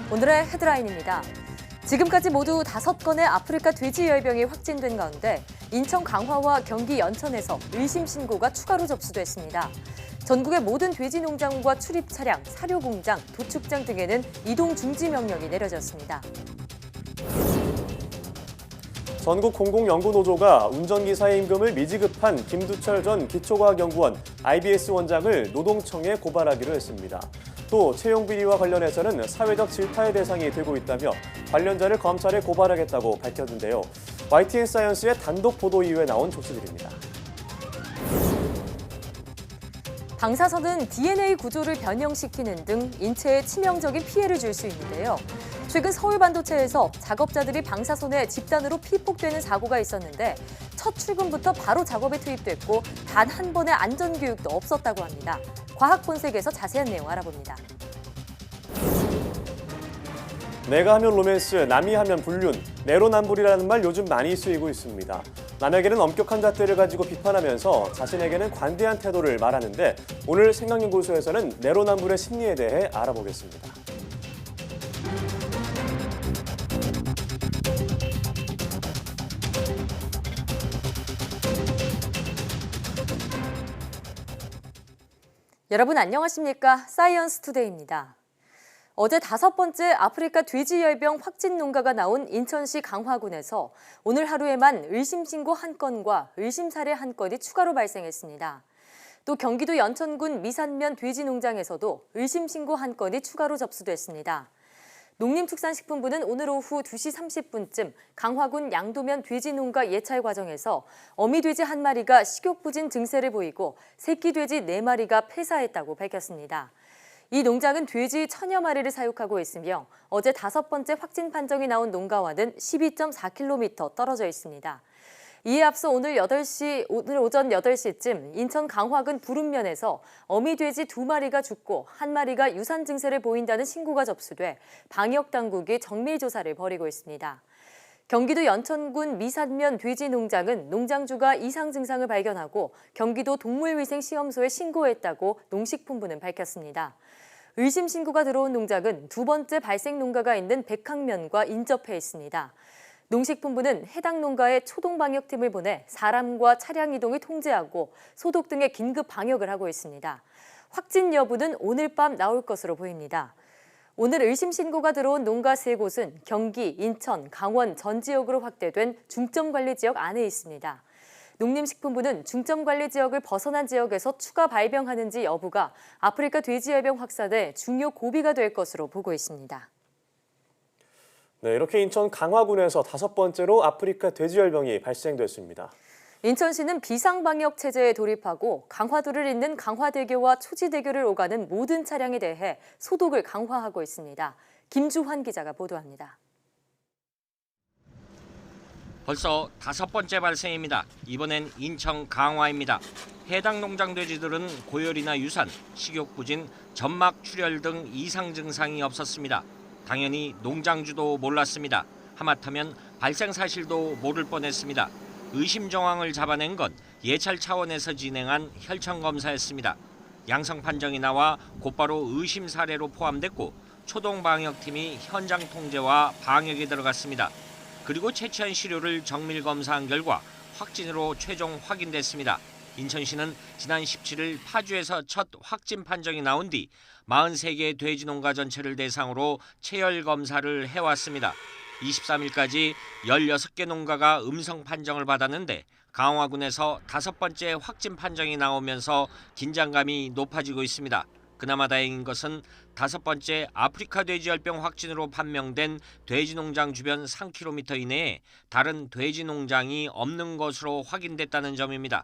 오늘의 헤드라인입니다. 지금까지 모두 5건의 아프리카 돼지열병이 확진된 가운데 인천 강화와 경기 연천에서 의심 신고가 추가로 접수됐습니다. 전국의 모든 돼지 농장과 출입 차량, 사료 공장, 도축장 등에는 이동 중지 명령이 내려졌습니다. 전국 공공연구노조가 운전기사의 임금을 미지급한 김두철 전 기초과학연구원 IBS 원장을 노동청에 고발하기로 했습니다. 또 채용 비리와 관련해서는 사회적 질타의 대상이 되고 있다며 관련자를 검찰에 고발하겠다고 밝혔는데요. YTN 사이언스의 단독 보도 이후에 나온 조치들입니다. 방사선은 DNA 구조를 변형시키는 등 인체에 치명적인 피해를 줄 수 있는데요. 최근 서울 반도체에서 작업자들이 방사선에 집단으로 피폭되는 사고가 있었는데 첫 출근부터 바로 작업에 투입됐고 단 한 번의 안전교육도 없었다고 합니다. 과학본색에서 자세한 내용 알아봅니다. 내가 하면 로맨스, 남이 하면 불륜, 내로남불이라는 말 요즘 많이 쓰이고 있습니다. 남에게는 엄격한 잣대를 가지고 비판하면서 자신에게는 관대한 태도를 말하는데 오늘 생각연구소에서는 내로남불의 심리에 대해 알아보겠습니다. 여러분 안녕하십니까? 사이언스 투데이입니다. 어제 5번째 아프리카 돼지열병 확진 농가가 나온 인천시 강화군에서 오늘 하루에만 의심 신고 1건과 의심 사례 1건이 추가로 발생했습니다. 또 경기도 연천군 미산면 돼지 농장에서도 의심 신고 1건이 추가로 접수됐습니다. 농림축산식품부는 오늘 오후 2시 30분쯤 강화군 양도면 돼지 농가 예찰 과정에서 어미 돼지 1마리가 식욕부진 증세를 보이고 새끼 돼지 4마리가 폐사했다고 밝혔습니다. 이 농장은 돼지 1000여 마리를 사육하고 있으며 어제 5번째 확진 판정이 나온 농가와는 12.4km 떨어져 있습니다. 이에 앞서 오늘 오전 8시쯤 인천 강화군 부름면에서 어미 돼지 2마리가 죽고 1마리가 유산 증세를 보인다는 신고가 접수돼 방역당국이 정밀 조사를 벌이고 있습니다. 경기도 연천군 미산면 돼지 농장은 농장주가 이상 증상을 발견하고 경기도 동물위생시험소에 신고했다고 농식품부는 밝혔습니다. 의심 신고가 들어온 농장은 2번째 발생 농가가 있는 백항면과 인접해 있습니다. 농식품부는 해당 농가에 초동방역팀을 보내 사람과 차량 이동을 통제하고 소독 등의 긴급 방역을 하고 있습니다. 확진 여부는 오늘 밤 나올 것으로 보입니다. 오늘 의심 신고가 들어온 농가 3곳은 경기, 인천, 강원 전 지역으로 확대된 중점관리지역 안에 있습니다. 농림식품부는 중점관리지역을 벗어난 지역에서 추가 발병하는지 여부가 아프리카 돼지열병 확산의 중요 고비가 될 것으로 보고 있습니다. 네, 이렇게 인천 강화군에서 5번째로 아프리카 돼지열병이 발생됐습니다. 인천시는 비상방역 체제에 돌입하고 강화도를 잇는 강화대교와 초지대교를 오가는 모든 차량에 대해 소독을 강화하고 있습니다. 김주환 기자가 보도합니다. 벌써 5번째 발생입니다. 이번엔 인천 강화입니다. 해당 농장 돼지들은 고열이나 유산, 식욕부진, 점막 출혈 등 이상 증상이 없었습니다. 당연히 농장주도 몰랐습니다. 하마터면 발생 사실도 모를 뻔했습니다. 의심 정황을 잡아낸 건 예찰 차원에서 진행한 혈청 검사였습니다. 양성 판정이 나와 곧바로 의심 사례로 포함됐고 초동 방역팀이 현장 통제와 방역에 들어갔습니다. 그리고 채취한 시료를 정밀 검사한 결과 확진으로 최종 확인됐습니다. 인천시는 지난 17일 파주에서 첫 확진 판정이 나온 뒤 43개 돼지 농가 전체를 대상으로 체열 검사를 해왔습니다. 23일까지 16개 농가가 음성 판정을 받았는데 강화군에서 5번째 확진 판정이 나오면서 긴장감이 높아지고 있습니다. 그나마 다행인 것은 5번째 아프리카 돼지열병 확진으로 판명된 돼지 농장 주변 3km 이내에 다른 돼지 농장이 없는 것으로 확인됐다는 점입니다.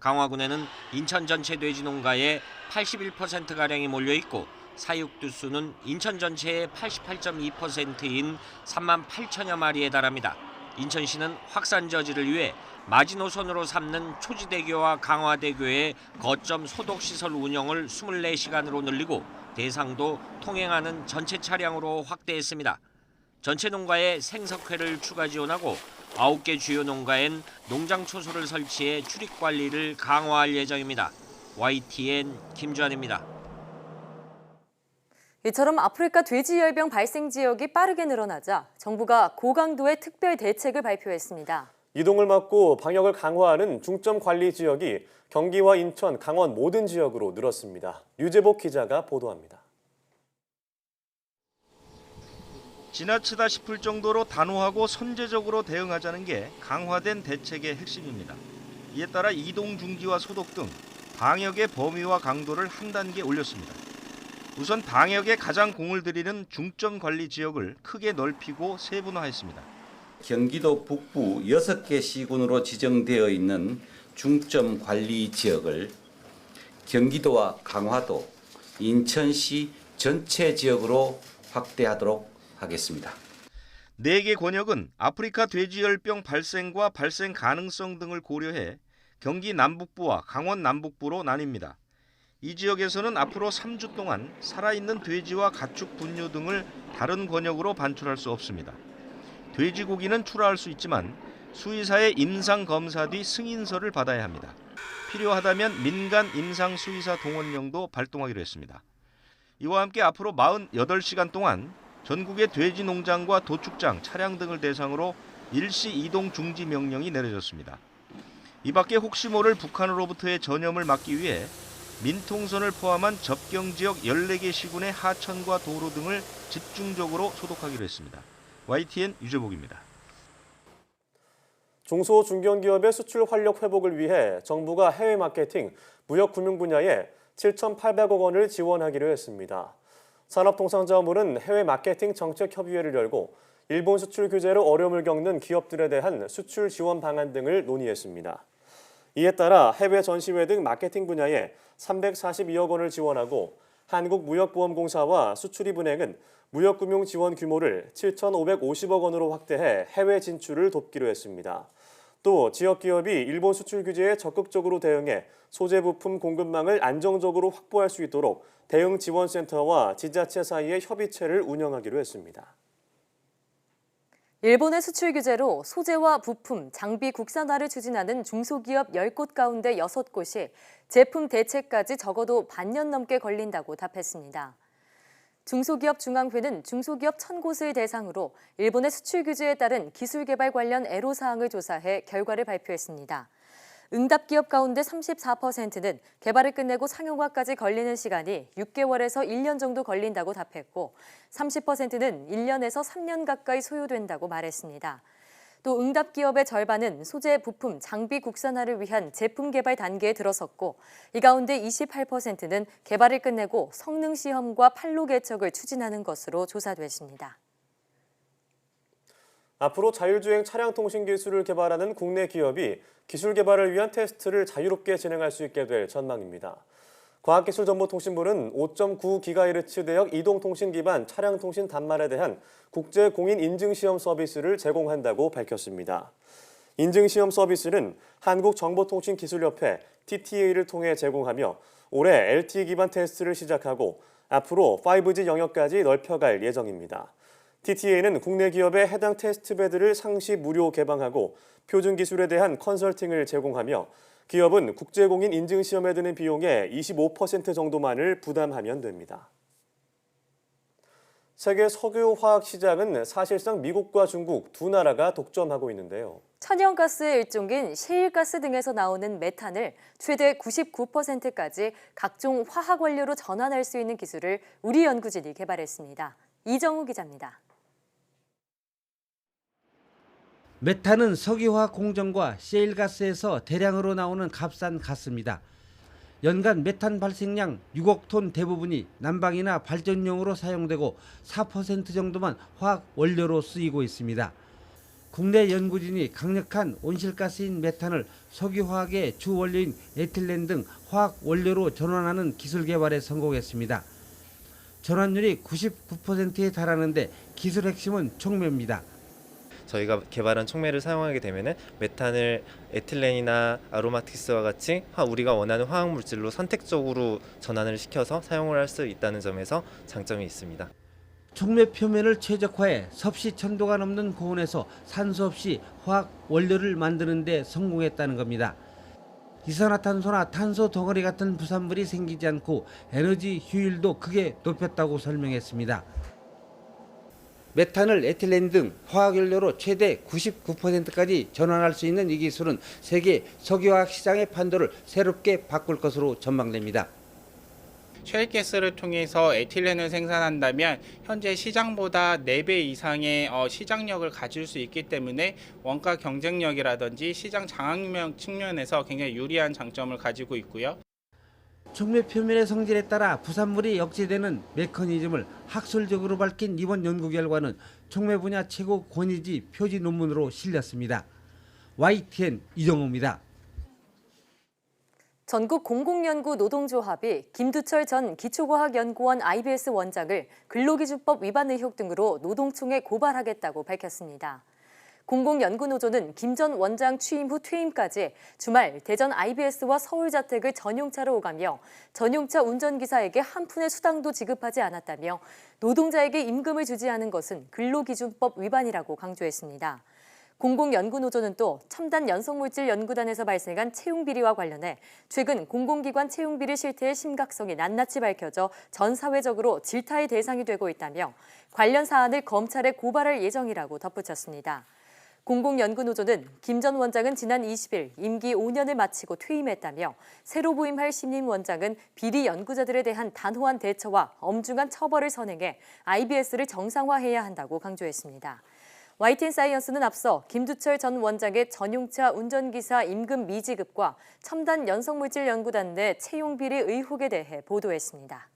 강화군에는 인천 전체 돼지 농가의 81%가량이 몰려있고 사육두 수는 인천 전체의 88.2%인 3만 8천여 마리에 달합니다. 인천시는 확산 저지를 위해 마지노선으로 삼는 초지대교와 강화대교의 거점 소독시설 운영을 24시간으로 늘리고 대상도 통행하는 전체 차량으로 확대했습니다. 전체 농가에 생석회를 추가 지원하고 9개 주요 농가엔 농장 초소를 설치해 출입 관리를 강화할 예정입니다. YTN 김주환입니다. 이처럼 아프리카 돼지열병 발생 지역이 빠르게 늘어나자 정부가 고강도의 특별 대책을 발표했습니다. 이동을 막고 방역을 강화하는 중점 관리 지역이 경기와 인천, 강원 모든 지역으로 늘었습니다. 유재복 기자가 보도합니다. 지나치다 싶을 정도로 단호하고 선제적으로 대응하자는 게 강화된 대책의 핵심입니다. 이에 따라 이동 중지와 소독 등 방역의 범위와 강도를 한 단계 올렸습니다. 우선 방역에 가장 공을 들이는 중점 관리 지역을 크게 넓히고 세분화했습니다. 경기도 북부 6개 시군으로 지정되어 있는 중점 관리 지역을 경기도와 강화도, 인천시 전체 지역으로 확대하도록 하겠습니다. 4개 권역은 아프리카 돼지열병 발생과 발생 가능성 등을 고려해 경기 남북부와 강원 남북부로 나뉩니다. 이 지역에서는 앞으로 3주 동안 살아있는 돼지와 가축 분뇨 등을 다른 권역으로 반출할 수 없습니다. 돼지고기는 출하할 수 있지만 수의사의 임상검사 뒤 승인서를 받아야 합니다. 필요하다면 민간 임상수의사 동원령도 발동하기로 했습니다. 이와 함께 앞으로 48시간 동안 전국의 돼지 농장과 도축장, 차량 등을 대상으로 일시 이동 중지 명령이 내려졌습니다. 이 밖에 혹시 모를 북한으로부터의 전염을 막기 위해 민통선을 포함한 접경 지역 14개 시군의 하천과 도로 등을 집중적으로 소독하기로 했습니다. YTN 유재복입니다. 중소 중견기업의 수출 활력 회복을 위해 정부가 해외 마케팅, 무역금융 분야에 7,800억 원을 지원하기로 했습니다. 산업통상자원부는 해외 마케팅 정책협의회를 열고 일본 수출 규제로 어려움을 겪는 기업들에 대한 수출 지원 방안 등을 논의했습니다. 이에 따라 해외 전시회 등 마케팅 분야에 342억 원을 지원하고 한국무역보험공사와 수출입은행은 무역금융 지원 규모를 7,550억 원으로 확대해 해외 진출을 돕기로 했습니다. 또 지역기업이 일본 수출 규제에 적극적으로 대응해 소재 부품 공급망을 안정적으로 확보할 수 있도록 대응 지원센터와 지자체 사이의 협의체를 운영하기로 했습니다. 일본의 수출 규제로 소재와 부품, 장비 국산화를 추진하는 중소기업 10곳 가운데 6곳이 제품 대체까지 적어도 반년 넘게 걸린다고 답했습니다. 중소기업 중앙회는 중소기업 1,000곳을 대상으로 일본의 수출 규제에 따른 기술 개발 관련 애로사항을 조사해 결과를 발표했습니다. 응답 기업 가운데 34%는 개발을 끝내고 상용화까지 걸리는 시간이 6개월에서 1년 정도 걸린다고 답했고 30%는 1년에서 3년 가까이 소요된다고 말했습니다. 또 응답 기업의 절반은 소재, 부품, 장비 국산화를 위한 제품 개발 단계에 들어섰고 이 가운데 28%는 개발을 끝내고 성능 시험과 판로 개척을 추진하는 것으로 조사됐습니다. 앞으로 자율주행 차량 통신 기술을 개발하는 국내 기업이 기술 개발을 위한 테스트를 자유롭게 진행할 수 있게 될 전망입니다. 과학기술정보통신부는 5.9GHz 대역 이동통신 기반 차량통신 단말에 대한 국제공인 인증시험 서비스를 제공한다고 밝혔습니다. 인증시험 서비스는 한국정보통신기술협회 TTA를 통해 제공하며 올해 LTE 기반 테스트를 시작하고 앞으로 5G 영역까지 넓혀갈 예정입니다. TTA는 국내 기업에 해당 테스트베드를 상시 무료 개방하고 표준 기술에 대한 컨설팅을 제공하며 기업은 국제공인 인증시험에 드는 비용의 25% 정도만을 부담하면 됩니다. 세계 석유화학 시장은 사실상 미국과 중국 두 나라가 독점하고 있는데요. 천연가스의 일종인 셰일가스 등에서 나오는 메탄을 최대 99%까지 각종 화학 원료로 전환할 수 있는 기술을 우리 연구진이 개발했습니다. 이정우 기자입니다. 메탄은 석유화학 공정과 셰일가스에서 대량으로 나오는 값싼 가스입니다. 연간 메탄 발생량 6억 톤 대부분이 난방이나 발전용으로 사용되고 4% 정도만 화학 원료로 쓰이고 있습니다. 국내 연구진이 강력한 온실가스인 메탄을 석유화학의 주 원료인 에틸렌 등 화학 원료로 전환하는 기술 개발에 성공했습니다. 전환율이 99%에 달하는데 기술 핵심은 촉매입니다. 저희가 개발한 촉매를 사용하게 되면 메탄을 에틸렌이나 아로마틱스와 같이 우리가 원하는 화학물질로 선택적으로 전환을 시켜서 사용을 할 수 있다는 점에서 장점이 있습니다. 촉매 표면을 최적화해 섭씨 1000도가 넘는 고온에서 산소 없이 화학 원료를 만드는 데 성공했다는 겁니다. 이산화탄소나 탄소 덩어리 같은 부산물이 생기지 않고 에너지 효율도 크게 높였다고 설명했습니다. 메탄을 에틸렌 등 화학연료로 최대 99%까지 전환할 수 있는 이 기술은 세계 석유화학 시장의 판도를 새롭게 바꿀 것으로 전망됩니다. 셰일가스를 통해서 에틸렌을 생산한다면 현재 시장보다 4배 이상의 시장력을 가질 수 있기 때문에 원가 경쟁력이라든지 시장 장악력 측면에서 굉장히 유리한 장점을 가지고 있고요. 촉매 표면의 성질에 따라 부산물이 역지되는 메커니즘을 학술적으로 밝힌 이번 연구 결과는 촉매 분야 최고 권위지 표지 논문으로 실렸습니다. YTN 이정우입니다. 전국 공공연구 노동조합이 김두철 전 기초과학연구원 IBS 원장을 근로기준법 위반 의혹 등으로 노동청에 고발하겠다고 밝혔습니다. 공공연구노조는 김 전 원장 취임 후 퇴임까지 주말 대전 IBS와 서울 자택을 전용차로 오가며 전용차 운전기사에게 한 푼의 수당도 지급하지 않았다며 노동자에게 임금을 주지 않은 것은 근로기준법 위반이라고 강조했습니다. 공공연구노조는 또 첨단 연성물질 연구단에서 발생한 채용비리와 관련해 최근 공공기관 채용비리 실태의 심각성이 낱낱이 밝혀져 전 사회적으로 질타의 대상이 되고 있다며 관련 사안을 검찰에 고발할 예정이라고 덧붙였습니다. 공공연구노조는 김 전 원장은 지난 20일 임기 5년을 마치고 퇴임했다며 새로 부임할 신임 원장은 비리 연구자들에 대한 단호한 대처와 엄중한 처벌을 선행해 IBS를 정상화해야 한다고 강조했습니다. YTN 사이언스는 앞서 김두철 전 원장의 전용차 운전기사 임금 미지급과 첨단 연성물질 연구단 내 채용비리 의혹에 대해 보도했습니다.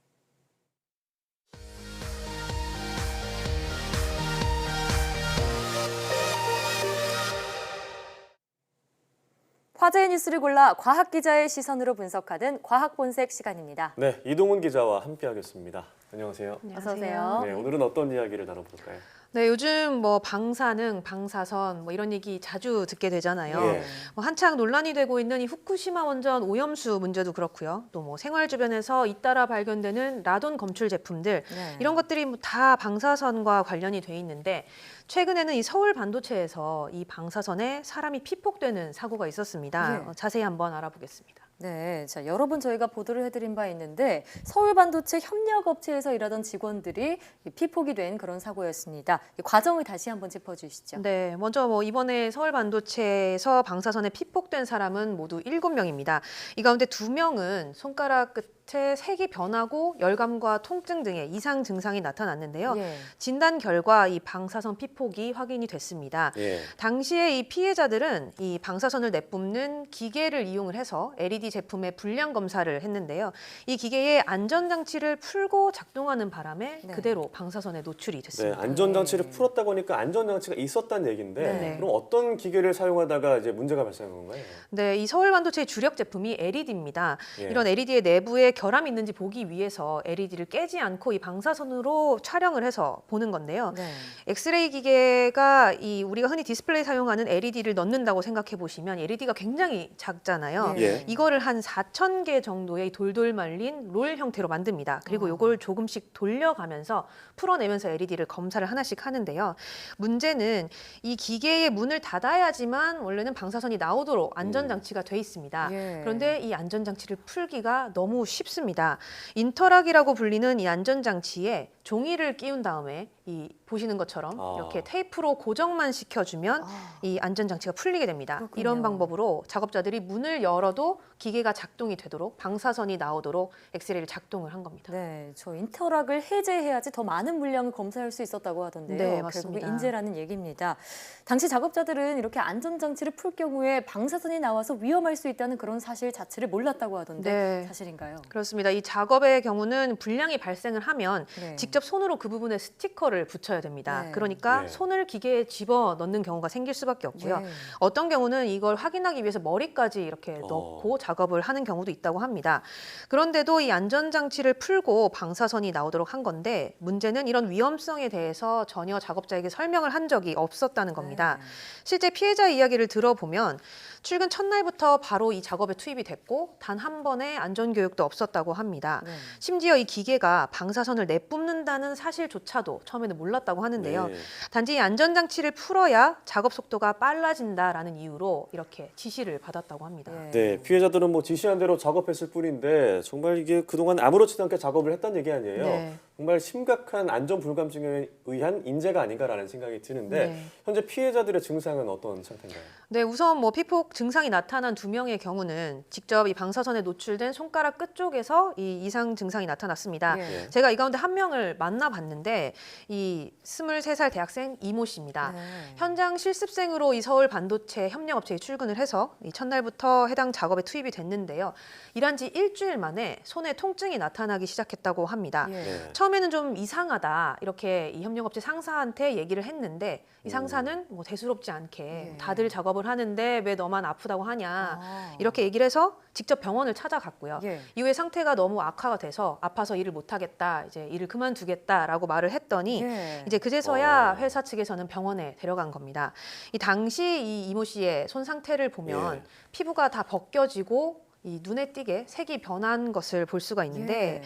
화제의 뉴스를 골라 과학 기자의 시선으로 분석하는 과학 본색 시간입니다. 네, 이동훈 기자와 함께하겠습니다. 안녕하세요. 어서 오세요. 네, 오늘은 어떤 이야기를 나눠볼까요? 네, 요즘 뭐 방사능, 방사선 뭐 이런 얘기 자주 듣게 되잖아요. 예. 뭐 한창 논란이 되고 있는 이 후쿠시마 원전 오염수 문제도 그렇고요. 또 뭐 생활 주변에서 잇따라 발견되는 라돈 검출 제품들 네. 이런 것들이 뭐 다 방사선과 관련이 돼 있는데 최근에는 이 서울 반도체에서 이 방사선에 사람이 피폭되는 사고가 있었습니다. 네. 자세히 한번 알아보겠습니다. 네, 자 여러 번 저희가 보도를 해드린 바 있는데 서울 반도체 협력업체에서 일하던 직원들이 피폭이 된 그런 사고였습니다. 이 과정을 다시 한번 짚어주시죠. 네, 먼저 뭐 이번에 서울 반도체에서 방사선에 피폭된 사람은 모두 7명입니다. 이 가운데 2명은 손가락 끝에 색이 변하고 열감과 통증 등의 이상 증상이 나타났는데요. 예. 진단 결과 이 방사선 피폭이 확인이 됐습니다. 예. 당시에 이 피해자들은 이 방사선을 내뿜는 기계를 이용을 해서 LED 제품의 불량 검사를 했는데요. 이 기계의 안전장치를 풀고 작동하는 바람에 네. 그대로 방사선에 노출이 네, 됐습니다. 안전장치를 풀었다고 하니까 안전장치가 있었다는 얘기인데 네. 그럼 어떤 기계를 사용하다가 이제 문제가 발생한 건가요? 네, 이 서울 반도체의 주력 제품이 LED입니다. 예. 이런 LED의 내부에 결함이 있는지 보기 위해서 LED를 깨지 않고 이 방사선으로 촬영을 해서 보는 건데요. 네. 엑스레이 기계가 이 우리가 흔히 디스플레이 사용하는 LED를 넣는다고 생각해 보시면 LED가 굉장히 작잖아요. 예. 이거를 한 4,000개 정도의 돌돌 말린 롤 형태로 만듭니다. 그리고 이걸 조금씩 돌려가면서 풀어내면서 LED를 검사를 하나씩 하는데요. 문제는 이 기계의 문을 닫아야지만 원래는 방사선이 나오도록 안전장치가 돼 있습니다. 예. 그런데 이 안전장치를 풀기가 너무 쉽습니다. 인터락이라고 불리는 이 안전장치에 종이를 끼운 다음에 이 보시는 것처럼 아. 이렇게 테이프로 고정만 시켜주면 아. 이 안전장치가 풀리게 됩니다. 그렇군요. 이런 방법으로 작업자들이 문을 열어도 기계가 작동이 되도록 방사선이 나오도록 엑스레이를 작동을 한 겁니다. 네, 저 인터락을 해제해야지 더 많은 물량을 검사할 수 있었다고 하던데요. 네, 결국 맞습니다. 인재라는 얘기입니다. 당시 작업자들은 이렇게 안전장치를 풀 경우에 방사선이 나와서 위험할 수 있다는 그런 사실 자체를 몰랐다고 하던데 네. 사실인가요? 그렇습니다. 이 작업의 경우는 불량이 발생을 하면 네. 직접 손으로 그 부분에 스티커를 붙여야 됩니다. 네. 그러니까 네. 손을 기계에 집어 넣는 경우가 생길 수밖에 없고요. 네. 어떤 경우는 이걸 확인하기 위해서 머리까지 이렇게 넣고 작업을 하는 경우도 있다고 합니다. 그런데도 이 안전장치를 풀고 방사선이 나오도록 한 건데 문제는 이런 위험성에 대해서 전혀 작업자에게 설명을 한 적이 없었다는 겁니다. 네. 실제 피해자 이야기를 들어보면 출근 첫날부터 바로 이 작업에 투입이 됐고 단 한 번의 안전교육도 없었다고 합니다. 네. 심지어 이 기계가 방사선을 내뿜는다는 사실조차도 처음에는 몰랐다고 하는데요. 네. 단지 이 안전장치를 풀어야 작업 속도가 빨라진다라는 이유로 이렇게 지시를 받았다고 합니다. 네, 피해자들은 뭐 지시한 대로 작업했을 뿐인데 정말 이게 그동안 아무렇지도 않게 작업을 했다는 얘기 아니에요. 네. 정말 심각한 안전 불감증에 의한 인재가 아닌가라는 생각이 드는데 네. 현재 피해자들의 증상은 어떤 상태인가요? 네, 우선 뭐 피폭 증상이 나타난 2명의 경우는 직접 이 방사선에 노출된 손가락 끝 쪽에서 이 이상 증상이 나타났습니다. 네. 제가 이 가운데 한 명을 만나봤는데 이 23살 대학생 이모 씨입니다. 네. 현장 실습생으로 이 서울 반도체 협력업체에 출근을 해서 이 첫날부터 해당 작업에 투입이 됐는데요. 일한 지 일주일 만에 손에 통증이 나타나기 시작했다고 합니다. 예. 네. 처음에는 좀 이상하다 이렇게 이 협력업체 상사한테 얘기를 했는데 이 상사는 뭐 대수롭지 않게 예. 다들 작업을 하는데 왜 너만 아프다고 하냐 아. 이렇게 얘기를 해서 직접 병원을 찾아갔고요. 예. 이후에 상태가 너무 악화가 돼서 아파서 일을 못하겠다, 이제 일을 그만두겠다라고 말을 했더니 예. 이제 그제서야 어. 회사 측에서는 병원에 데려간 겁니다. 이 당시 이 이모 씨의 손 상태를 보면 예. 피부가 다 벗겨지고 이 눈에 띄게 색이 변한 것을 볼 수가 있는데 예.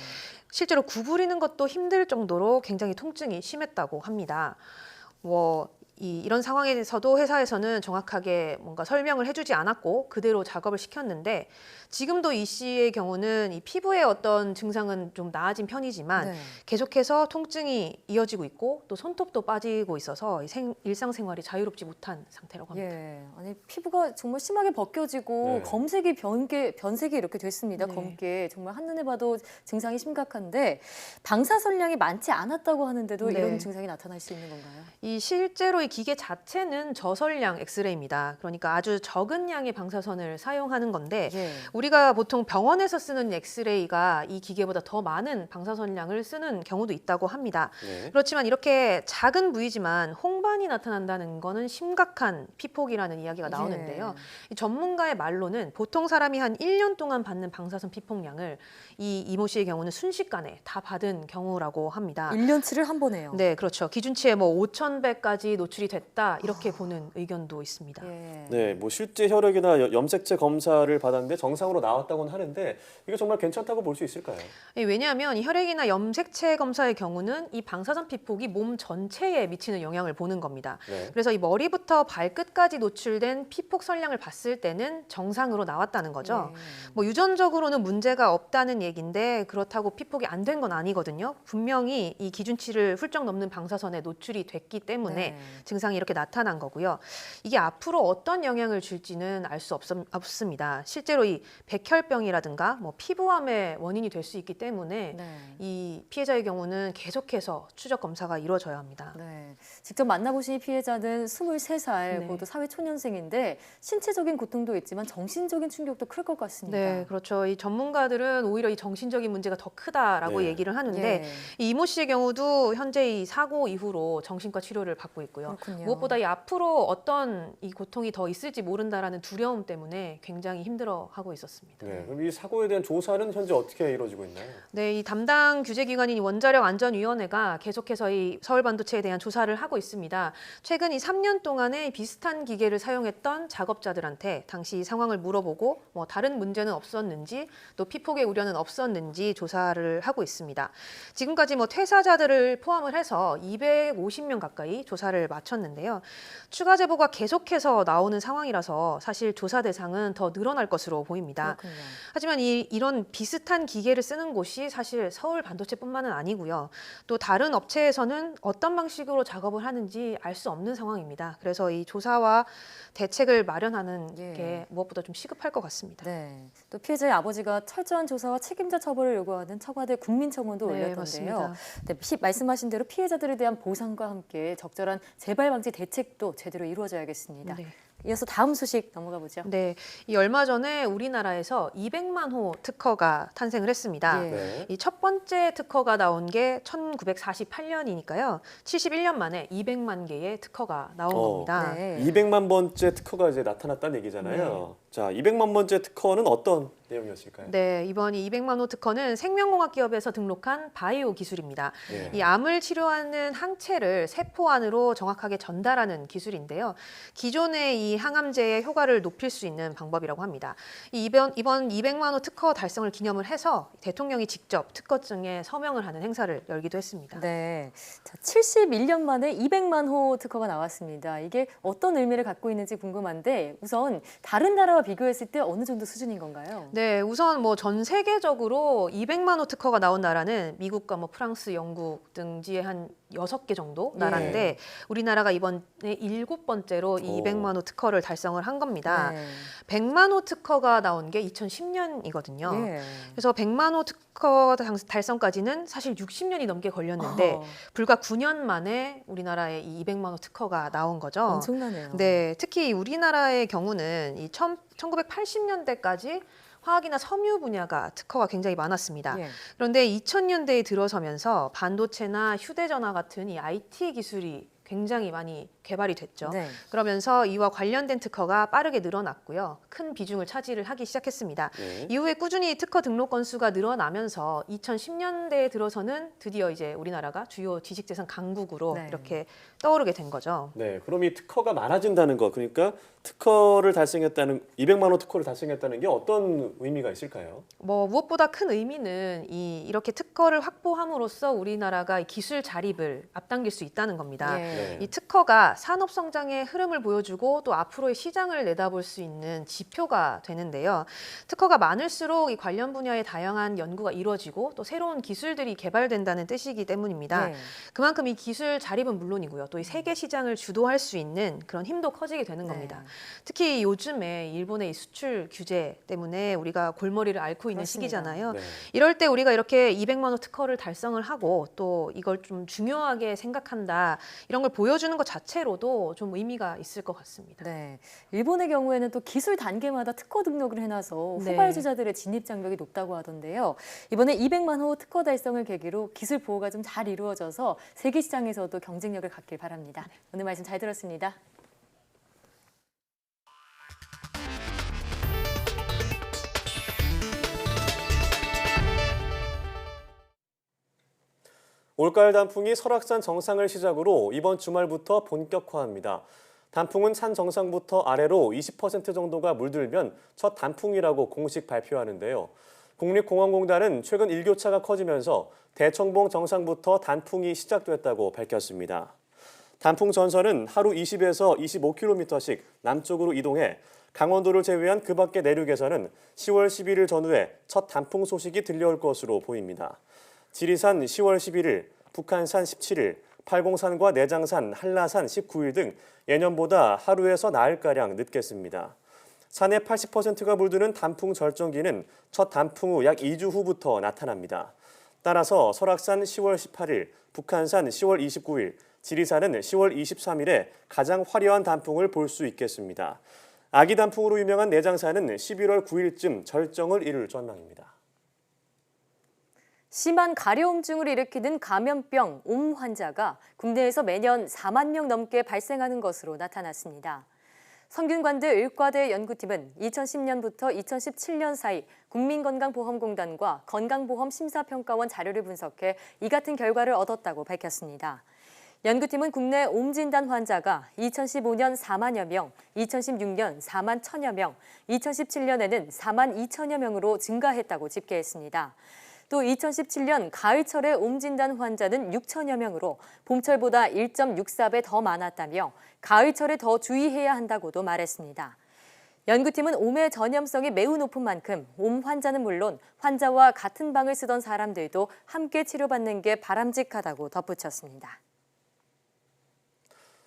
실제로 구부리는 것도 힘들 정도로 굉장히 통증이 심했다고 합니다. 이런 상황에서도 회사에서는 정확하게 뭔가 설명을 해주지 않았고 그대로 작업을 시켰는데 지금도 이 씨의 경우는 이 피부의 어떤 증상은 좀 나아진 편이지만 네. 계속해서 통증이 이어지고 있고 또 손톱도 빠지고 있어서 일상생활이 자유롭지 못한 상태라고 합니다. 예, 아니 피부가 정말 심하게 벗겨지고 네. 검색이 변색이 이렇게 됐습니다. 네. 검게 정말 한눈에 봐도 증상이 심각한데 방사선량이 많지 않았다고 하는데도 네. 이런 증상이 나타날 수 있는 건가요? 이 실제로 이 기계 자체는 저설량 엑스레이입니다. 그러니까 아주 적은 양의 방사선을 사용하는 건데 예. 우리가 보통 병원에서 쓰는 엑스레이가 이 기계보다 더 많은 방사선량을 쓰는 경우도 있다고 합니다. 네. 그렇지만 이렇게 작은 부위지만 홍반이 나타난다는 거는 심각한 피폭이라는 이야기가 나오는데요. 이 전문가의 말로는 보통 사람이 한 1년 동안 받는 방사선 피폭량을 이 이모 씨의 경우는 순식간에 다 받은 경우라고 합니다. 1년치를 한 번에요. 네, 그렇죠. 기준치에 뭐 5,000배까지 노출이 됐다 이렇게 보는 의견도 있습니다. 예. 네, 뭐 실제 혈액이나 염색체 검사를 받았는데 정상으로 나왔다고는 하는데 이게 정말 괜찮다고 볼 수 있을까요? 왜냐하면 이 혈액이나 염색체 검사의 경우는 이 방사선 피폭이 몸 전체에 미치는 영향을 보는 겁니다. 네. 그래서 이 머리부터 발끝까지 노출된 피폭 선량을 봤을 때는 정상으로 나왔다는 거죠. 예. 뭐 유전적으로는 문제가 없다는 얘기인데 그렇다고 피폭이 안 된 건 아니거든요. 분명히 이 기준치를 훌쩍 넘는 방사선에 노출이 됐기 때문에 네. 증상이 이렇게 나타난 거고요. 이게 앞으로 어떤 영향을 줄지는 알 수 없습니다. 실제로 이 백혈병이라든가 뭐 피부암의 원인이 될 수 있기 때문에 네. 이 피해자의 경우는 계속해서 추적 검사가 이루어져야 합니다. 네. 직접 만나보신 이 피해자는 23살, 네. 모두 사회초년생인데 신체적인 고통도 있지만 정신적인 충격도 클 것 같습니다. 네, 그렇죠. 이 전문가들은 오히려 이 정신적인 문제가 더 크다라고 네. 얘기를 하는데 예. 이 이모 씨의 경우도 현재 이 사고 이후로 정신과 치료를 받고 있고요. 그렇군요. 무엇보다 이 앞으로 어떤 이 고통이 더 있을지 모른다라는 두려움 때문에 굉장히 힘들어하고 있었습니다. 네. 그럼 이 사고에 대한 조사는 현재 어떻게 이루어지고 있나요? 네, 이 담당 규제기관인 원자력 안전위원회가 계속해서 이 서울 반도체에 대한 조사를 하고 있습니다. 최근 이 3년 동안에 비슷한 기계를 사용했던 작업자들한테 당시 상황을 물어보고 뭐 다른 문제는 없었는지 또 피폭의 우려는 없었는지 조사를 하고 있습니다. 지금까지 뭐 퇴사자들을 포함을 해서 250명 가까이 조사를 마쳤는데요. 추가 제보가 계속해서 나오는 상황이라서 사실 조사 대상은 더 늘어날 것으로 보입니다. 그렇군요. 하지만 이런 비슷한 기계를 쓰는 곳이 사실 서울 반도체뿐만은 아니고요. 또 다른 업체에서는 어떤 방식으로 작업을 하는지 알 수 없는 상황입니다. 그래서 이 조사와 대책을 마련하는 예. 게 무엇보다 좀 시급할 것 같습니다. 네. 또 피해자의 아버지가 철저한 조사와 책임자 처벌을 요구하는 청와대 국민청원도 네, 올렸던데요. 맞습니다. 네, 말씀하신 대로 피해자들에 대한 보상과 함께 적절한 재발 방지 대책도 제대로 이루어져야겠습니다. 네. 이어서 다음 소식 넘어가 보죠. 네, 이 얼마 전에 우리나라에서 200만 호 특허가 탄생을 했습니다. 예. 네. 이 첫 번째 특허가 나온 게 1948년이니까요. 71년 만에 200만 개의 특허가 나온 겁니다. 네. 200만 번째 특허가 이제 나타났다는 얘기잖아요. 자, 200만 번째 특허는 어떤 내용이었을까요? 네, 이번 이 200만 호 특허는 생명공학 기업에서 등록한 바이오 기술입니다. 네. 이 암을 치료하는 항체를 세포 안으로 정확하게 전달하는 기술인데요. 기존의 이 항암제의 효과를 높일 수 있는 방법이라고 합니다. 이번 200만 호 특허 달성을 기념을 해서 대통령이 직접 특허증에 서명을 하는 행사를 열기도 했습니다. 네. 자, 71년 만에 200만 호 특허가 나왔습니다. 이게 어떤 의미를 갖고 있는지 궁금한데 우선 다른 나라와 비교했을 때 어느 정도 수준인 건가요? 네, 우선 뭐 전 세계적으로 200만 호 특허가 나온 나라는 미국과 뭐 프랑스, 영국 등지의 한 6개 정도 나라인데 우리나라가 이번에 7번째로 이 200만 호 특허를 달성을 한 겁니다. 네. 100만 호 특허가 나온 게 2010년이거든요. 네. 그래서 100만 호 특허 달성까지는 사실 60년이 넘게 걸렸는데 불과 9년 만에 우리나라에 이 200만 호 특허가 나온 거죠. 엄청나네요. 네, 특히 우리나라의 경우는 이 1980년대까지 화학이나 섬유 분야가 특허가 굉장히 많았습니다. 예. 그런데 2000년대에 들어서면서 반도체나 휴대전화 같은 이 IT 기술이 굉장히 많이 개발이 됐죠. 네. 그러면서 이와 관련된 특허가 빠르게 늘어났고요. 큰 비중을 차지를 하기 시작했습니다. 네. 이후에 꾸준히 특허 등록 건수가 늘어나면서 2010년대에 들어서는 드디어 이제 우리나라가 주요 지식재산 강국으로 네. 이렇게 떠오르게 된 거죠. 네, 그럼 이 특허가 많아진다는 거, 그러니까 특허를 달성했다는 200만 호 특허를 달성했다는 게 어떤 의미가 있을까요? 뭐 무엇보다 큰 의미는 이렇게 특허를 확보함으로써 우리나라가 기술 자립을 앞당길 수 있다는 겁니다. 예. 네. 이 특허가 산업 성장의 흐름을 보여주고 또 앞으로의 시장을 내다볼 수 있는 지표가 되는데요. 특허가 많을수록 이 관련 분야의 다양한 연구가 이루어지고 또 새로운 기술들이 개발된다는 뜻이기 때문입니다. 네. 그만큼 이 기술 자립은 물론이고요. 또 이 세계 시장을 주도할 수 있는 그런 힘도 커지게 되는 겁니다. 특히 요즘에 일본의 이 수출 규제 때문에 우리가 골머리를 앓고 있는 그렇습니다. 시기잖아요. 네. 이럴 때 우리가 이렇게 200만 호 특허를 달성을 하고 또 이걸 좀 중요하게 생각한다 이런 걸 보여주는 것 자체로도 좀 의미가 있을 것 같습니다. 네. 일본의 경우에는 또 기술 단계마다 특허 등록을 해놔서 네. 후발주자들의 진입 장벽이 높다고 하던데요. 이번에 200만 호 특허 달성을 계기로 기술 보호가 좀 잘 이루어져서 세계 시장에서도 경쟁력을 갖길 바랍니다. 오늘 말씀 잘 들었습니다. 올가을 단풍이 설악산 정상을 시작으로 이번 주말부터 본격화합니다. 단풍은 산 정상부터 아래로 20% 정도가 물들면 첫 단풍이라고 공식 발표하는데요. 국립공원공단은 최근 일교차가 커지면서 대청봉 정상부터 단풍이 시작됐다고 밝혔습니다. 단풍 전선은 하루 20에서 25km씩 남쪽으로 이동해 강원도를 제외한 그 밖의 내륙에서는 10월 11일 전후에 첫 단풍 소식이 들려올 것으로 보입니다. 지리산 10월 11일, 북한산 17일, 팔공산과 내장산, 한라산 19일 등 예년보다 하루에서 나흘가량 늦겠습니다. 산의 80%가 물드는 단풍 절정기는 첫 단풍 후 약 2주 후부터 나타납니다. 따라서 설악산 10월 18일, 북한산 10월 29일, 지리산은 10월 23일에 가장 화려한 단풍을 볼 수 있겠습니다. 아기 단풍으로 유명한 내장산은 11월 9일쯤 절정을 이룰 전망입니다. 심한 가려움증을 일으키는 감염병 옴 환자가 국내에서 매년 4만 명 넘게 발생하는 것으로 나타났습니다. 성균관대 의과대 연구팀은 2010년부터 2017년 사이 국민건강보험공단과 건강보험심사평가원 자료를 분석해 이 같은 결과를 얻었다고 밝혔습니다. 연구팀은 국내 옴 진단 환자가 2015년 4만여 명, 2016년 4만 1천여 명, 2017년에는 4만 2천여 명으로 증가했다고 집계했습니다. 또 2017년 가을철에 옴 진단 환자는 6천여 명으로 봄철보다 1.64배 더 많았다며 가을철에 더 주의해야 한다고도 말했습니다. 연구팀은 옴의 전염성이 매우 높은 만큼 옴 환자는 물론 환자와 같은 방을 쓰던 사람들도 함께 치료받는 게 바람직하다고 덧붙였습니다.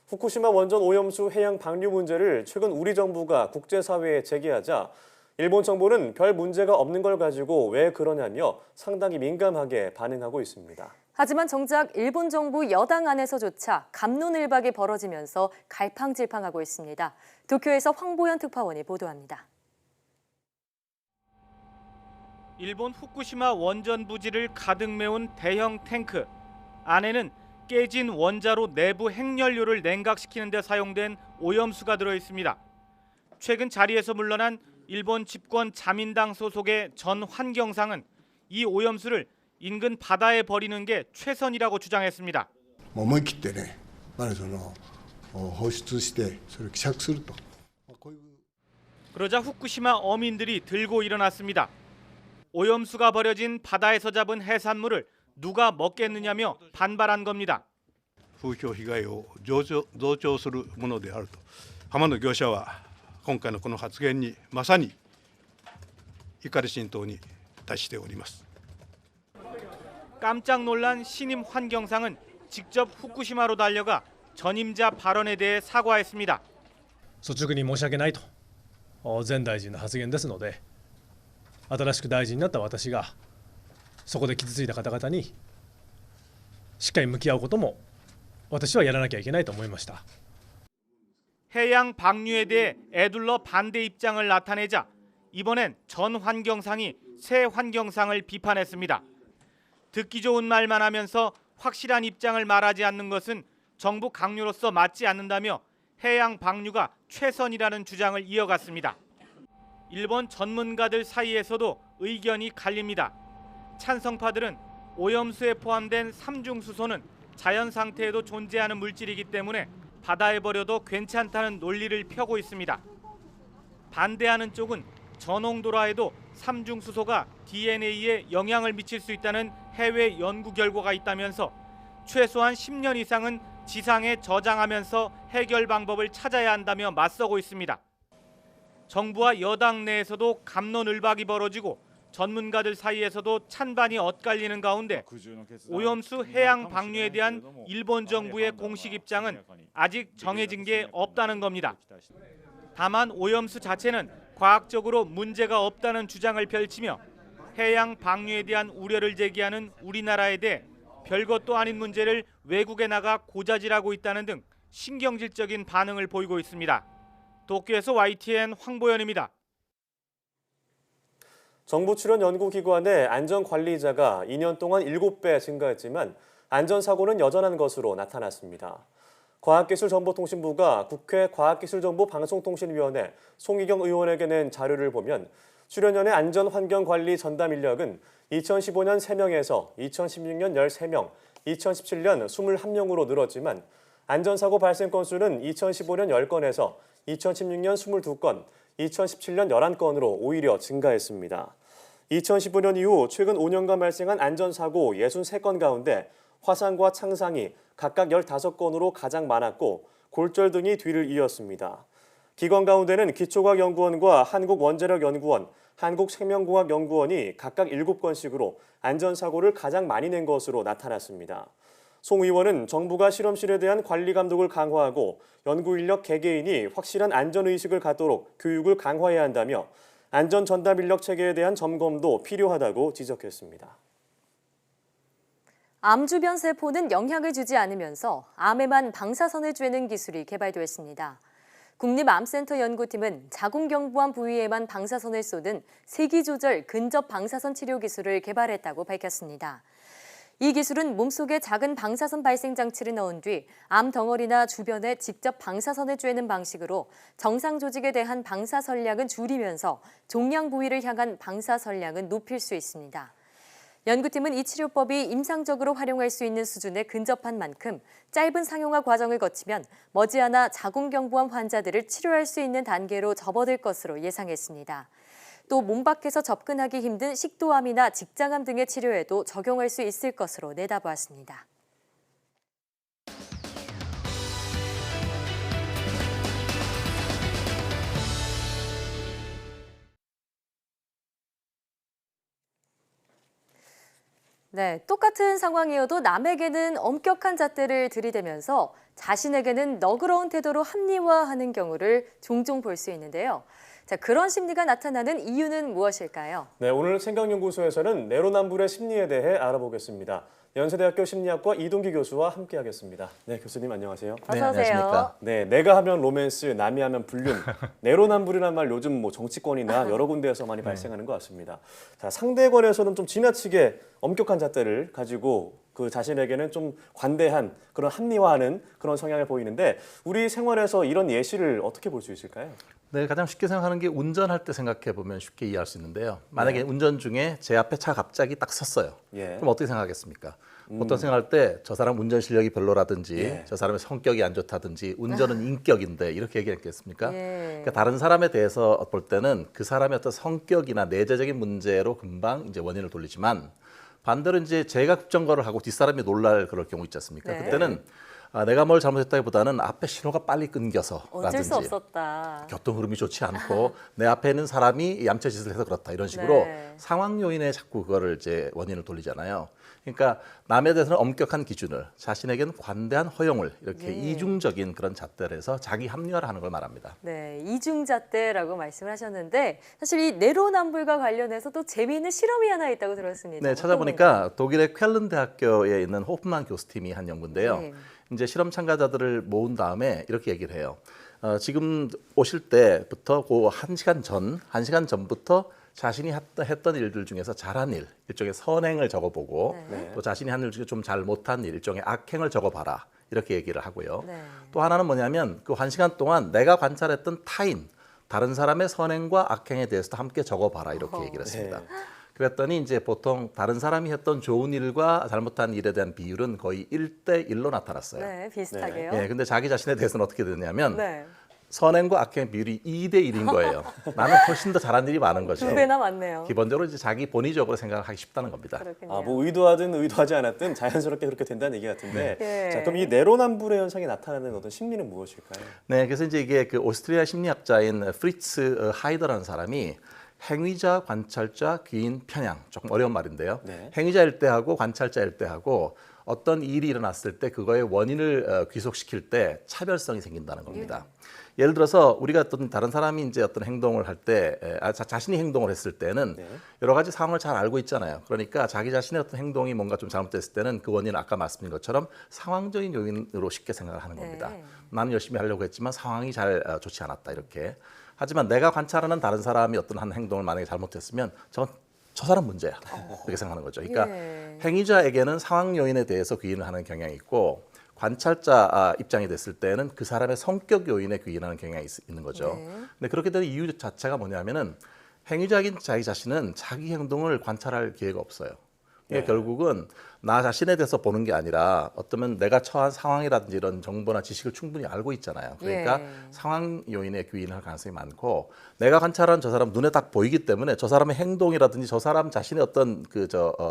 후쿠시마 원전 오염수 해양 방류 문제를 최근 우리 정부가 국제사회에 제기하자 일본 정부는 별 문제가 없는 걸 가지고 왜 그러냐며 상당히 민감하게 반응하고 있습니다. 하지만 정작 일본 정부 여당 안에서조차 갑론을박이 벌어지면서 갈팡질팡하고 있습니다. 도쿄에서 황보현 특파원이 보도합니다. 일본 후쿠시마 원전 부지를 가득 메운 대형 탱크. 안에는 깨진 원자로 내부 핵연료를 냉각시키는 데 사용된 오염수가 들어 있습니다. 최근 자리에서 물러난 일본 집권 자민당 소속의 전 환경상은 이 오염수를 인근 바다에 버리는 게 최선이라고 주장했습니다. 思い切ってね、放出してそれを希釈すると。 그러자 후쿠시마 어민들이 들고 일어났습니다. 오염수가 버려진 바다에서 잡은 해산물을 누가 먹겠느냐며 반발한 겁니다. 風評被害を増長するものであると浜の業者は今回のこの発言にまさに怒り心頭に達しております。 깜짝 놀란 신임 환경상은 직접 후쿠시마로 달려가 전임자 발언에 대해 사과했습니다. 率直に申し訳ないと前大臣の発言ですので、新しく大臣になった私がそこで傷ついた方々にしっかり向き合うことも私はやらなきゃいけないと思いました。 해양 방류에 대해 애둘러 반대 입장을 나타내자 이번엔 전 환경상이 새 환경상을 비판했습니다. 듣기 좋은 말만 하면서 확실한 입장을 말하지 않는 것은 정부 강요로서 맞지 않는다며 해양 방류가 최선이라는 주장을 이어갔습니다. 일본 전문가들 사이에서도 의견이 갈립니다. 찬성파들은 오염수에 포함된 삼중수소는 자연 상태에도 존재하는 물질이기 때문에 바다에 버려도 괜찮다는 논리를 펴고 있습니다. 반대하는 쪽은 저농도라 해도 삼중수소가 DNA에 영향을 미칠 수 있다는 해외 연구 결과가 있다면서 최소한 10년 이상은 지상에 저장하면서 해결 방법을 찾아야 한다며 맞서고 있습니다. 정부와 여당 내에서도 갑론을박이 벌어지고 전문가들 사이에서도 찬반이 엇갈리는 가운데 오염수 해양 방류에 대한 일본 정부의 공식 입장은 아직 정해진 게 없다는 겁니다. 다만 오염수 자체는 과학적으로 문제가 없다는 주장을 펼치며 해양 방류에 대한 우려를 제기하는 우리나라에 대해 별것도 아닌 문제를 외국에 나가 고자질하고 있다는 등 신경질적인 반응을 보이고 있습니다. 도쿄에서 YTN 황보현입니다. 정부 출연 연구기관의 안전관리자가 2년 동안 7배 증가했지만 안전사고는 여전한 것으로 나타났습니다. 과학기술정보통신부가 국회 과학기술정보방송통신위원회 송희경 의원에게 낸 자료를 보면 출연연의 안전환경관리 전담 인력은 2015년 3명에서 2016년 13명, 2017년 21명으로 늘었지만 안전사고 발생 건수는 2015년 10건에서 2016년 22건, 2017년 11건으로 오히려 증가했습니다. 2015년 이후 최근 5년간 발생한 안전사고 63건 가운데 화상과 창상이 각각 15건으로 가장 많았고 골절 등이 뒤를 이었습니다. 기관 가운데는 기초과학연구원과 한국원자력연구원, 한국생명공학연구원이 각각 7건씩으로 안전사고를 가장 많이 낸 것으로 나타났습니다. 송 의원은 정부가 실험실에 대한 관리 감독을 강화하고 연구인력 개개인이 확실한 안전의식을 갖도록 교육을 강화해야 한다며 안전전담인력 체계에 대한 점검도 필요하다고 지적했습니다. 암 주변 세포는 영향을 주지 않으면서 암에만 방사선을 쬐는 기술이 개발됐습니다. 국립암센터 연구팀은 자궁경부암 부위에만 방사선을 쏘는 세기조절 근접 방사선 치료 기술을 개발했다고 밝혔습니다. 이 기술은 몸속에 작은 방사선 발생 장치를 넣은 뒤 암 덩어리나 주변에 직접 방사선을 쬐는 방식으로 정상 조직에 대한 방사선량은 줄이면서 종양 부위를 향한 방사선량은 높일 수 있습니다. 연구팀은 이 치료법이 임상적으로 활용할 수 있는 수준에 근접한 만큼 짧은 상용화 과정을 거치면 머지않아 자궁경부암 환자들을 치료할 수 있는 단계로 접어들 것으로 예상했습니다. 또 몸 밖에서 접근하기 힘든 식도암이나 직장암 등의 치료에도 적용할 수 있을 것으로 내다보았습니다. 네, 똑같은 상황이어도 남에게는 엄격한 잣대를 들이대면서 자신에게는 너그러운 태도로 합리화하는 경우를 종종 볼 수 있는데요. 자, 그런 심리가 나타나는 이유는 무엇일까요? 네, 오늘 생각연구소에서는 내로남불의 심리에 대해 알아보겠습니다. 연세대학교 심리학과 이동기 교수와 함께하겠습니다. 네, 교수님 안녕하세요. 어서 오세요. 네, 내가 하면 로맨스, 남이 하면 불륜. 내로남불이란 말 요즘 뭐 정치권이나 여러 군데에서 많이 발생하는 것 같습니다. 자, 상대관에서는 좀 지나치게 엄격한 잣대를 가지고 그 자신에게는 좀 관대한 그런 합리화하는 그런 성향을 보이는데 우리 생활에서 이런 예시를 어떻게 볼 수 있을까요? 네, 가장 쉽게 생각하는 게 운전할 때 생각해 보면 쉽게 이해할 수 있는데요. 만약에 운전 중에 제 앞에 차 갑자기 딱 섰어요. 그럼 어떻게 생각하겠습니까? 보통 생각할 때 저 사람 운전 실력이 별로라든지 저 사람의 성격이 안 좋다든지 운전은 인격인데 이렇게 얘기했겠습니까? 그러니까 다른 사람에 대해서 볼 때는 그 사람의 어떤 성격이나 내재적인 문제로 금방 이제 원인을 돌리지만 반대로 이제 제가 급정거를 하고 뒷사람이 놀랄 그럴 경우 있지 않습니까? 그때는 내가 뭘 잘못했다기보다는 앞에 신호가 빨리 끊겨서라든지 어쩔 수 없었다. 교통 흐름이 좋지 않고 내 앞에 있는 사람이 얌체짓을 해서 그렇다 이런 식으로 상황 요인에 자꾸 그거를 이제 원인을 돌리잖아요. 그러니까 남에 대해서는 엄격한 기준을 자신에게는 관대한 허용을 이렇게 이중적인 그런 잣대를 해서 자기 합리화를 하는 걸 말합니다. 네, 이중잣대라고 말씀을 하셨는데 사실 이 내로남불과 관련해서 또 재미있는 실험이 하나 있다고 들었습니다. 네, 찾아보니까 독일의 쾰른 대학교에 있는 호프만 교수팀이 한 연구인데요. 이제 실험 참가자들을 모은 다음에 이렇게 얘기를 해요. 지금 오실 때부터 그 1시간 전부터 자신이 했던 일들 중에서 잘한 일, 일종의 선행을 적어보고 또 자신이 한 일 중에 좀 잘 못한 일, 일종의 악행을 적어봐라. 이렇게 얘기를 하고요. 또 하나는 뭐냐면 그 1시간 동안 내가 관찰했던 타인, 다른 사람의 선행과 악행에 대해서도 함께 적어봐라. 이렇게 얘기를 했습니다. 그랬더니 이제 보통 다른 사람이 했던 좋은 일과 잘못한 일에 대한 비율은 거의 1대1로 나타났어요. 네, 비슷하게요. 네, 근데 자기 자신에 대해서는 어떻게 되냐면 선행과 악행 비율이 2대1인 거예요. 나는 훨씬 더 잘한 일이 많은 거죠. 2배나 많네요. 기본적으로 이제 자기 본의적으로 생각을 하기 쉽다는 겁니다. 그렇군요. 뭐 의도하든 의도하지 않았든 자연스럽게 그렇게 된다는 얘기 같은데 자, 그럼 이 내로남불의 현상이 나타나는 어떤 심리는 무엇일까요? 네, 그래서 이제 이게 그 오스트리아 심리학자인 프리츠 하이더라는 사람이 행위자, 관찰자, 귀인, 편향 조금 어려운 말인데요. 행위자일 때하고 관찰자일 때하고 어떤 일이 일어났을 때 그거의 원인을 귀속시킬 때 차별성이 생긴다는 겁니다. 예를 들어서 우리가 어떤 다른 사람이 이제 어떤 행동을 할 때, 자신이 행동을 했을 때는 여러 가지 상황을 잘 알고 있잖아요. 그러니까 자기 자신의 어떤 행동이 뭔가 좀 잘못됐을 때는 그 원인은 아까 말씀드린 것처럼 상황적인 요인으로 쉽게 생각을 하는 겁니다. 나는 열심히 하려고 했지만 상황이 잘 좋지 않았다 이렇게. 하지만 내가 관찰하는 다른 사람이 어떤 한 행동을 만약에 잘못했으면 저 사람 문제야 이렇게 생각하는 거죠. 그러니까 행위자에게는 상황 요인에 대해서 귀인을 하는 경향이 있고 관찰자 입장이 됐을 때는 그 사람의 성격 요인에 귀인하는 경향이 있는 거죠. 근데 그렇게 되는 이유 자체가 뭐냐면은 행위자인 자기 자신은 자기 행동을 관찰할 기회가 없어요. 이게 결국은 나 자신에 대해서 보는 게 아니라 어쩌면 내가 처한 상황이라든지 이런 정보나 지식을 충분히 알고 있잖아요. 그러니까 상황 요인에 귀인할 가능성이 많고 내가 관찰한 저 사람 눈에 딱 보이기 때문에 저 사람의 행동이라든지 저 사람 자신의 어떤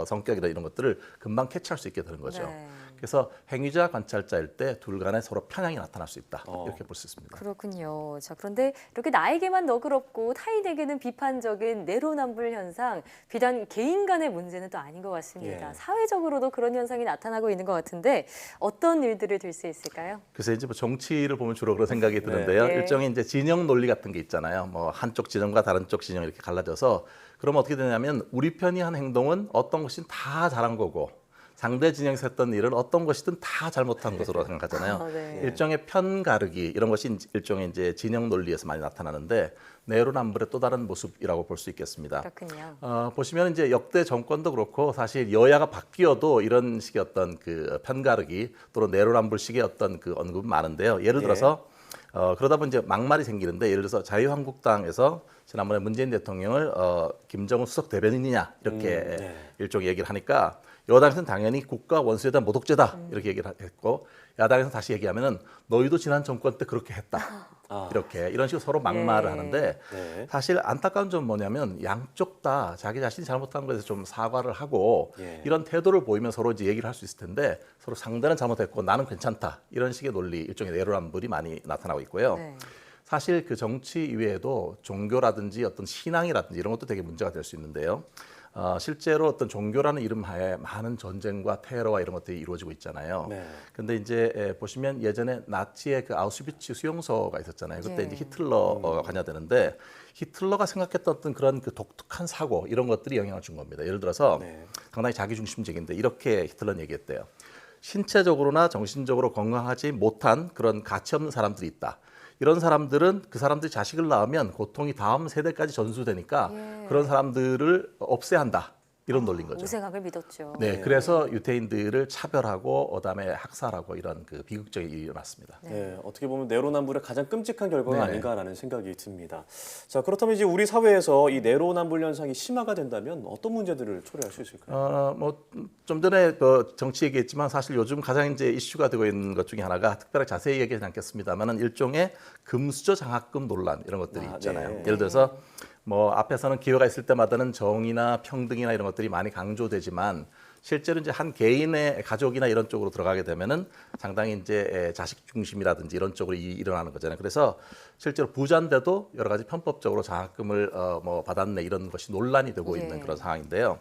성격이나 이런 것들을 금방 캐치할 수 있게 되는 거죠. 그래서 행위자, 관찰자일 때 둘 간에 서로 편향이 나타날 수 있다. 이렇게 볼 수 있습니다. 그렇군요. 자, 그런데 이렇게 나에게만 너그럽고 타인에게는 비판적인 내로남불 현상, 비단 개인 간의 문제는 또 아닌 것 같습니다. 사회적으로도 그런 현상이 나타나고 있는 것 같은데 어떤 일들을 들 수 있을까요? 그래서 이제 뭐 정치를 보면 주로 그런 생각이 드는데요. 일종의 이제 진영 논리 같은 게 있잖아요. 뭐 한쪽 진영과 다른 쪽 진영 이렇게 갈라져서 그러면 어떻게 되냐면 우리 편이 한 행동은 어떤 것이든 다 잘한 거고 상대 진영에서 했던 일은 어떤 것이든 다 잘못한 것으로 생각하잖아요. 일종의 편 가르기 이런 것이 일종의 이제 진영 논리에서 많이 나타나는데 내로남불의 또 다른 모습이라고 볼 수 있겠습니다. 그렇군요. 보시면 이제 역대 정권도 그렇고 사실 여야가 바뀌어도 이런 식의 어떤 그 편 가르기 또는 내로남불식의 어떤 그 언급은 많은데요. 예를 들어서 그러다 보면 이제 막말이 생기는데 예를 들어서 자유한국당에서 지난번에 문재인 대통령을 김정은 수석 대변인이냐 이렇게 일종의 얘기를 하니까 여당에서는 당연히 국가 원수에 대한 모독죄다 이렇게 얘기를 했고 야당에서 다시 얘기하면은 너희도 지난 정권 때 그렇게 했다 이렇게 이런 식으로 서로 막말을 하는데 사실 안타까운 점은 뭐냐면 양쪽 다 자기 자신이 잘못한 것에 좀 사과를 하고 이런 태도를 보이면 서로 이제 얘기를 할 수 있을 텐데 서로 상대는 잘못했고 나는 괜찮다 이런 식의 논리 일종의 내로남불이 많이 나타나고 있고요. 사실 그 정치 이외에도 종교라든지 어떤 신앙이라든지 이런 것도 되게 문제가 될 수 있는데요. 실제로 어떤 종교라는 이름 하에 많은 전쟁과 테러와 이런 것들이 이루어지고 있잖아요. 근데 이제 보시면 예전에 나치의 그 아우슈비츠 수용소가 있었잖아요. 그때 이제 히틀러가 관여되는데 히틀러가 생각했던 어떤 그런 그 독특한 사고 이런 것들이 영향을 준 겁니다. 예를 들어서 상당히 자기중심적인데 이렇게 히틀러는 얘기했대요. 신체적으로나 정신적으로 건강하지 못한 그런 가치 없는 사람들이 있다. 이런 사람들은 그 사람들이 자식을 낳으면 고통이 다음 세대까지 전수되니까 그런 사람들을 없애야 한다. 이런 논리인 거죠. 우생학을 믿었죠. 네, 그래서 유태인들을 차별하고 그다음에 학살하고 이런 그 비극적인 일이 일어났습니다. 네, 어떻게 보면 내로남불의 가장 끔찍한 결과가 네네. 아닌가라는 생각이 듭니다. 자, 그렇다면 이제 우리 사회에서 이 내로남불 현상이 심화가 된다면 어떤 문제들을 초래할 수 있을까요? 뭐 좀 전에 그 정치 얘기했지만 사실 요즘 가장 이제 이슈가 되고 있는 것 중에 하나가 특별하게 자세히 얘기하지 않겠습니다만은 일종의 금수저 장학금 논란 이런 것들이 있잖아요. 네. 예를 들어서 뭐 앞에서는 기회가 있을 때마다는 정의나 평등이나 이런 것들이 많이 강조되지만 실제로 이제 한 개인의 가족이나 이런 쪽으로 들어가게 되면은 상당히 이제 자식 중심이라든지 이런 쪽으로 일어나는 거잖아요. 그래서 실제로 부자인데도 여러 가지 편법적으로 장학금을 뭐 받았네 이런 것이 논란이 되고 있는 그런 상황인데요.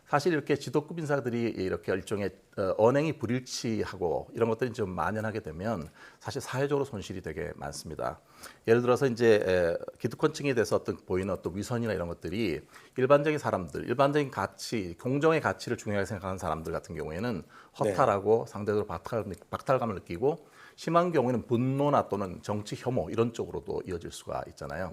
사실 이렇게 지도급 인사들이 이렇게 일종의 언행이 불일치하고 이런 것들이 좀 만연하게 되면 사실 사회적으로 손실이 되게 많습니다. 예를 들어서 이제 기득권층에 대해서 보이는 어떤 위선이나 이런 것들이 일반적인 사람들, 일반적인 가치, 공정의 가치를 중요하게 생각하는 사람들 같은 경우에는 허탈하고 상대적으로 박탈감을 느끼고 심한 경우에는 분노나 또는 정치 혐오 이런 쪽으로도 이어질 수가 있잖아요.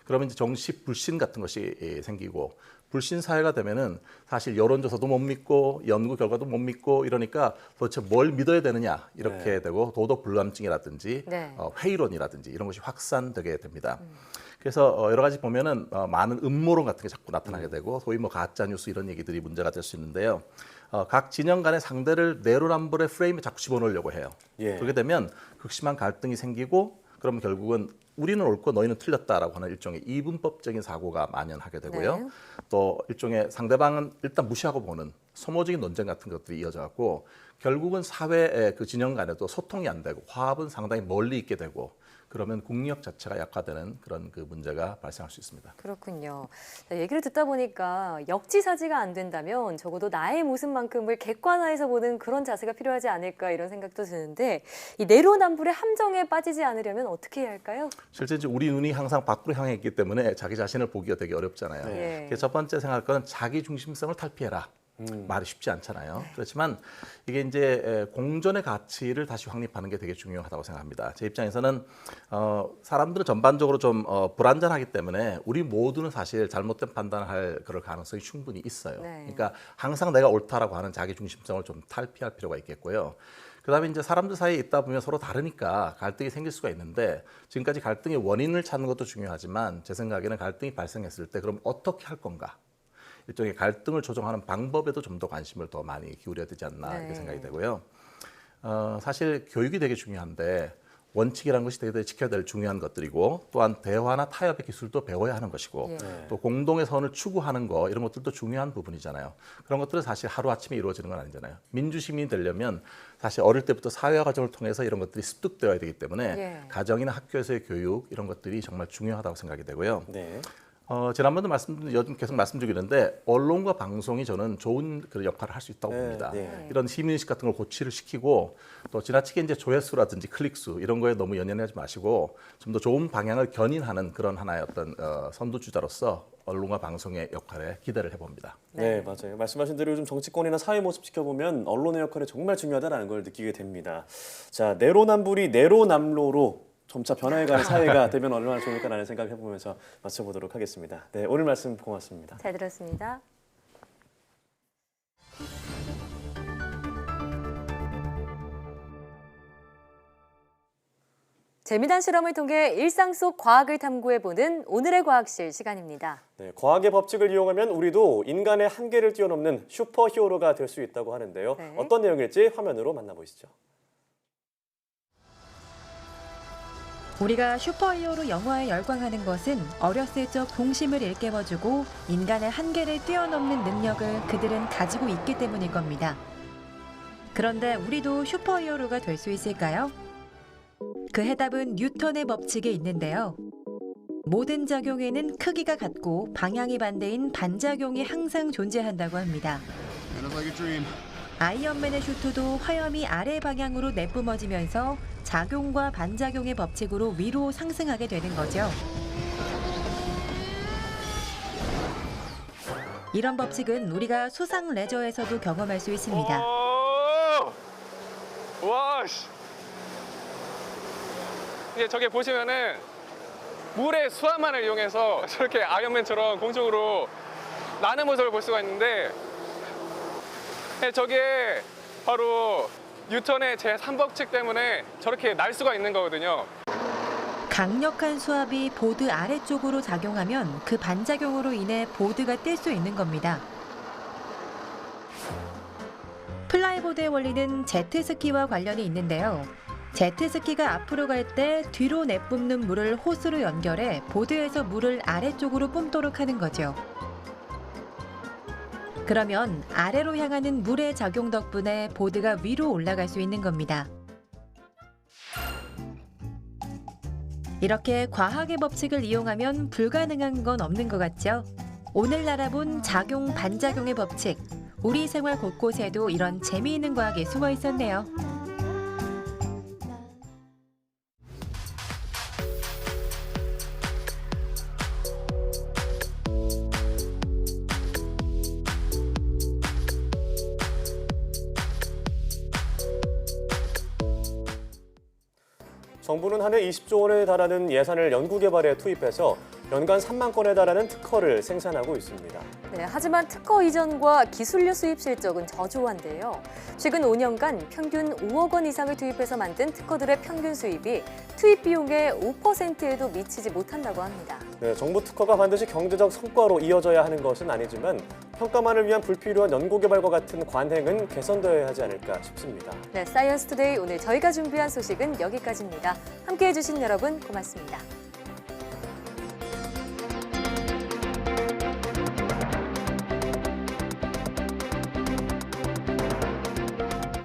그러면 이제 정치 불신 같은 것이 생기고 불신 사회가 되면은 사실 여론조사도 못 믿고 연구 결과도 못 믿고 이러니까 도대체 뭘 믿어야 되느냐 이렇게 되고 도덕 불감증이라든지 회의론이라든지 이런 것이 확산되게 됩니다. 그래서 여러 가지 보면은 많은 음모론 같은 게 자꾸 나타나게 되고 소위 뭐 가짜 뉴스 이런 얘기들이 문제가 될 수 있는데요. 각 진영 간의 상대를 내로남불의 프레임에 자꾸 집어넣으려고 해요. 그렇게 되면 극심한 갈등이 생기고 그러면 결국은 우리는 옳고 너희는 틀렸다라고 하는 일종의 이분법적인 사고가 만연하게 되고요. 또 일종의 상대방은 일단 무시하고 보는 소모적인 논쟁 같은 것들이 이어져 갖고 결국은 사회의 그 진영 간에도 소통이 안 되고 화합은 상당히 멀리 있게 되고 그러면 국력 자체가 약화되는 그런 그 문제가 발생할 수 있습니다. 그렇군요. 얘기를 듣다 보니까 역지사지가 안 된다면 적어도 나의 모습만큼을 객관화해서 보는 그런 자세가 필요하지 않을까 이런 생각도 드는데 이 내로남불의 함정에 빠지지 않으려면 어떻게 해야 할까요? 실제 이제 우리 눈이 항상 밖으로 향해 있기 때문에 자기 자신을 보기가 되게 어렵잖아요. 그래서 첫 번째 생각할 거는 자기 중심성을 탈피해라. 말이 쉽지 않잖아요. 그렇지만 이게 이제 공존의 가치를 다시 확립하는 게 되게 중요하다고 생각합니다. 제 입장에서는 사람들은 전반적으로 좀 불안전하기 때문에 우리 모두는 사실 잘못된 판단을 할 그럴 가능성이 충분히 있어요. 그러니까 항상 내가 옳다라고 하는 자기 중심성을 좀 탈피할 필요가 있겠고요. 그다음에 이제 사람들 사이에 있다 보면 서로 다르니까 갈등이 생길 수가 있는데 지금까지 갈등의 원인을 찾는 것도 중요하지만 제 생각에는 갈등이 발생했을 때 그럼 어떻게 할 건가? 일종의 갈등을 조정하는 방법에도 좀 더 관심을 더 많이 기울여야 되지 않나 이렇게 생각이 되고요. 사실 교육이 되게 중요한데 원칙이라는 것이 되게 지켜야 될 중요한 것들이고 또한 대화나 타협의 기술도 배워야 하는 것이고 또 공동의 선을 추구하는 거 이런 것들도 중요한 부분이잖아요. 그런 것들은 사실 하루아침에 이루어지는 건 아니잖아요. 민주시민이 되려면 사실 어릴 때부터 사회화 과정을 통해서 이런 것들이 습득되어야 되기 때문에 가정이나 학교에서의 교육 이런 것들이 정말 중요하다고 생각이 되고요. 지난번도 요즘 계속 말씀드리는데 언론과 방송이 저는 좋은 그런 역할을 할 수 있다고 봅니다. 이런 시민의식 같은 걸 고취를 시키고 또 지나치게 이제 조회수라든지 클릭수 이런 거에 너무 연연하지 마시고 좀 더 좋은 방향을 견인하는 그런 하나의 어떤 선두주자로서 언론과 방송의 역할에 기대를 해봅니다. 네, 맞아요. 말씀하신 대로 요즘 정치권이나 사회 모습 지켜보면 언론의 역할이 정말 중요하다는 걸 느끼게 됩니다. 자, 내로남불이 내로남로로 점차 변화해가는 사회가 되면 얼마나 좋을까라는 생각을 해보면서 마쳐보도록 하겠습니다. 네, 오늘 말씀 고맙습니다. 잘 들었습니다. 재미난 실험을 통해 일상 속 과학을 탐구해보는 오늘의 과학실 시간입니다. 네, 과학의 법칙을 이용하면 우리도 인간의 한계를 뛰어넘는 슈퍼히어로가 될 수 있다고 하는데요. 어떤 내용일지 화면으로 만나보시죠. 우리가 슈퍼히어로 영화에 열광하는 것은 어렸을 적 동심을 일깨워주고 인간의 한계를 뛰어넘는 능력을 그들은 가지고 있기 때문일 겁니다. 그런데 우리도 슈퍼히어로가 될 수 있을까요? 그 해답은 뉴턴의 법칙에 있는데요. 모든 작용에는 크기가 같고 방향이 반대인 반작용이 항상 존재한다고 합니다. 아이언맨의 슈트도 화염이 아래 방향으로 내뿜어지면서 작용과 반작용의 법칙으로 위로 상승하게 되는 거죠. 이런 법칙은 우리가 수상 레저에서도 경험할 수 있습니다. 와, 이제 저기 보시면은 물의 수압만을 이용해서 저렇게 아이언맨처럼 공중으로 나는 모습을 볼 수가 있는데 저게 바로 뉴턴의 제3법칙 때문에 저렇게 날 수가 있는 거거든요. 강력한 수압이 보드 아래쪽으로 작용하면 그 반작용으로 인해 보드가 뛸 수 있는 겁니다. 플라이보드의 원리는 제트스키와 관련이 있는데요. 제트스키가 앞으로 갈 때 뒤로 내뿜는 물을 호스로 연결해 보드에서 물을 아래쪽으로 뿜도록 하는 거죠. 그러면 아래로 향하는 물의 작용 덕분에 보드가 위로 올라갈 수 있는 겁니다. 이렇게 과학의 법칙을 이용하면 불가능한 건 없는 것 같죠? 오늘 알아본 작용, 반작용의 법칙. 우리 생활 곳곳에도 이런 재미있는 과학이 숨어 있었네요. 정부는 한 해 20조 원에 달하는 예산을 연구개발에 투입해서 연간 3만 건에 달하는 특허를 생산하고 있습니다. 네, 하지만 특허 이전과 기술료 수입 실적은 저조한데요. 최근 5년간 평균 5억 원 이상을 투입해서 만든 특허들의 평균 수입이 투입 비용의 5%에도 미치지 못한다고 합니다. 네, 정부 특허가 반드시 경제적 성과로 이어져야 하는 것은 아니지만 평가만을 위한 불필요한 연구개발과 같은 관행은 개선되어야 하지 않을까 싶습니다. 네, 사이언스 투데이 오늘 저희가 준비한 소식은 여기까지입니다. 함께해 주신 여러분 고맙습니다.